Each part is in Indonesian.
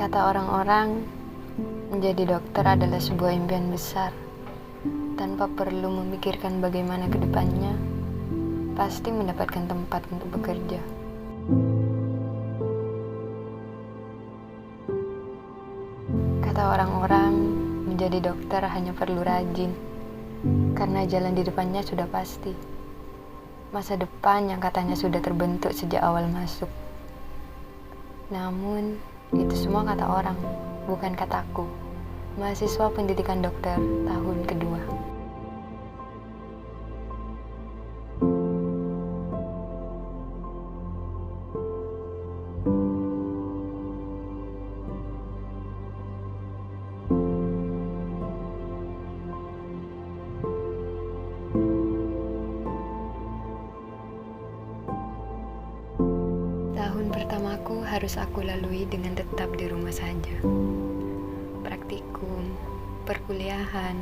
Kata orang-orang, menjadi dokter adalah sebuah impian besar. Tanpa perlu memikirkan bagaimana ke depannya, pasti mendapatkan tempat untuk bekerja. Kata orang-orang, menjadi dokter hanya perlu rajin, karena jalan di depannya sudah pasti. Masa depan yang katanya sudah terbentuk sejak awal masuk. Namun, itu semua kata orang, bukan kataku. Mahasiswa pendidikan dokter tahun kedua. Tahun pertamaku harus aku lalui dengan tetap di rumah saja. Praktikum, perkuliahan,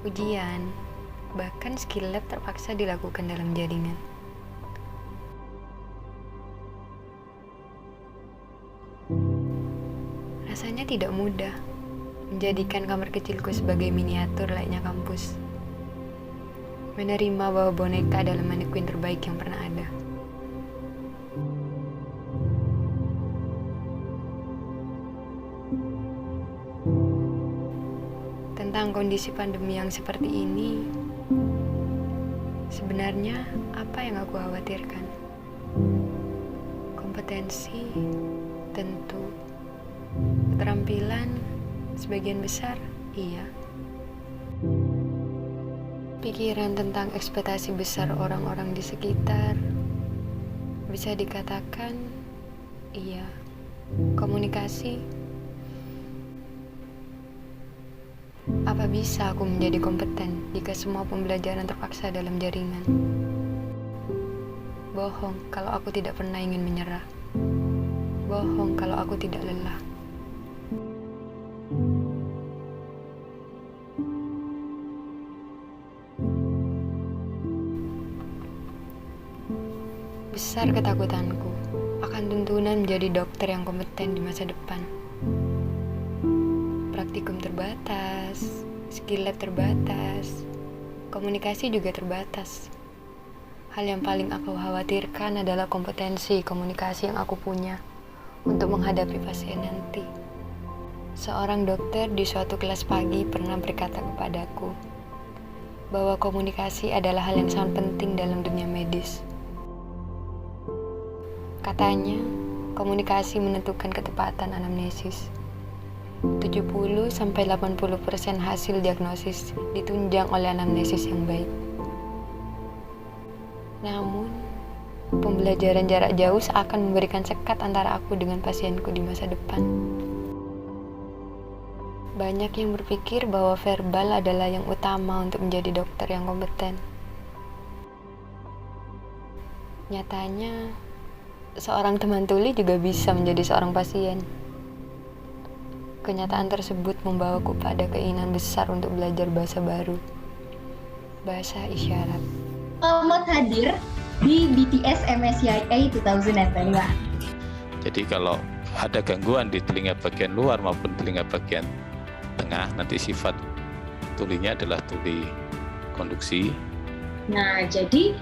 ujian, bahkan skill lab terpaksa dilakukan dalam jaringan. Rasanya tidak mudah menjadikan kamar kecilku sebagai miniatur layaknya kampus. Menerima bahwa boneka adalah manekuin terbaik yang pernah ada. Tentang kondisi pandemi yang seperti ini, sebenarnya apa yang aku khawatirkan? Kompetensi, tentu. Keterampilan, sebagian besar, iya. Pikiran tentang ekspektasi besar orang-orang di sekitar, bisa dikatakan, iya. Komunikasi, apa bisa aku menjadi kompeten jika semua pembelajaran terpaksa dalam jaringan? Bohong kalau aku tidak pernah ingin menyerah. Bohong kalau aku tidak lelah. Besar ketakutanku akan tuntunan menjadi dokter yang kompeten di masa depan. Praktikum terbatas, skill lab terbatas, komunikasi juga terbatas. Hal yang paling aku khawatirkan adalah kompetensi komunikasi yang aku punya untuk menghadapi pasien nanti. Seorang dokter di suatu kelas pagi pernah berkata kepadaku bahwa komunikasi adalah hal yang sangat penting dalam dunia medis. Katanya, komunikasi menentukan ketepatan anamnesis. 70-80% hasil diagnosis ditunjang oleh anamnesis yang baik. Namun, pembelajaran jarak jauh seakan memberikan sekat antara aku dengan pasienku di masa depan. Banyak yang berpikir bahwa verbal adalah yang utama untuk menjadi dokter yang kompeten. Nyatanya, seorang teman tuli juga bisa menjadi seorang pasien. Kenyataan tersebut membawaku pada keinginan besar untuk belajar bahasa baru, bahasa isyarat. Selamat hadir di BTS MSCI 2021. Jadi kalau ada gangguan di telinga bagian luar maupun telinga bagian tengah, nanti sifat tulinya adalah tuli konduksi. Nah, jadi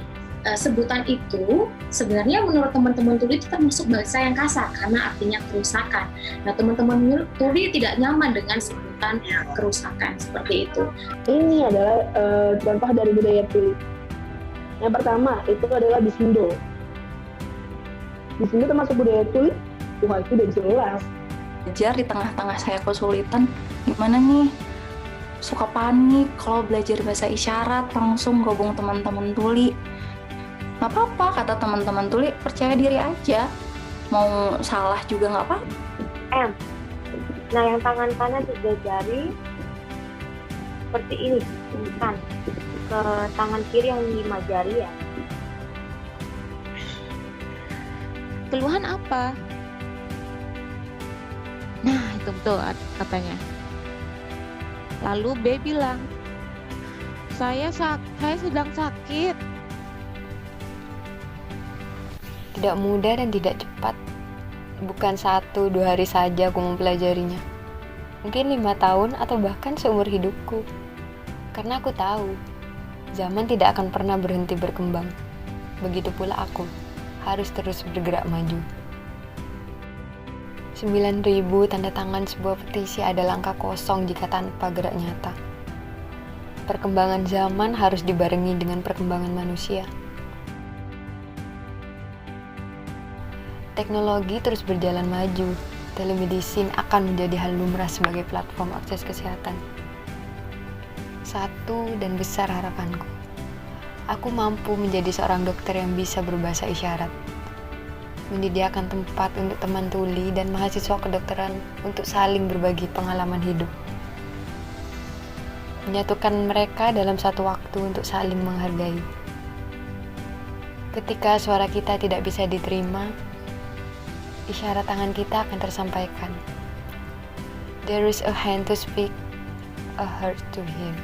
sebutan itu sebenarnya menurut teman-teman tuli itu termasuk bahasa yang kasar karena artinya kerusakan. Nah, teman-teman tuli tidak nyaman dengan sebutan kerusakan seperti itu. Ini adalah contoh dari budaya tuli. Yang pertama itu adalah bisindo. Bisindo termasuk budaya tuli. Wah, itu udah jelas. Belajar di tengah-tengah saya kesulitan, gimana nih? Suka panik kalau belajar bahasa isyarat, langsung gabung teman-teman tuli. Gak apa-apa, kata teman-teman tuli, percaya diri aja. Mau salah juga gak apa-apa. Nah, yang tangan kanan 3 jari seperti ini, kan? Ke tangan kiri yang 5 jari ya. Keluhan apa? Nah, itu betul katanya. Lalu B bilang, saya sedang sakit. Tidak mudah dan tidak cepat Bukan 1-2 hari saja aku mempelajarinya. Mungkin 5 tahun atau bahkan seumur hidupku. Karena aku tahu, zaman tidak akan pernah berhenti berkembang. Begitu pula aku, harus terus bergerak maju. 9.000 tanda tangan sebuah petisi adalah angka kosong jika tanpa gerak nyata. Perkembangan zaman harus dibarengi dengan perkembangan manusia. Teknologi terus berjalan maju. Telemedicine akan menjadi hal lumrah sebagai platform akses kesehatan. Satu dan besar harapanku, aku mampu menjadi seorang dokter yang bisa berbahasa isyarat, menyediakan tempat untuk teman tuli dan mahasiswa kedokteran untuk saling berbagi pengalaman hidup, menyatukan mereka dalam satu waktu untuk saling menghargai. Ketika suara kita tidak bisa diterima, isyarat tangan kita akan tersampaikan. There is a hand to speak, a heart to hear.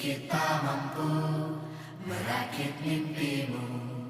Kita mampu merakit mimpimu.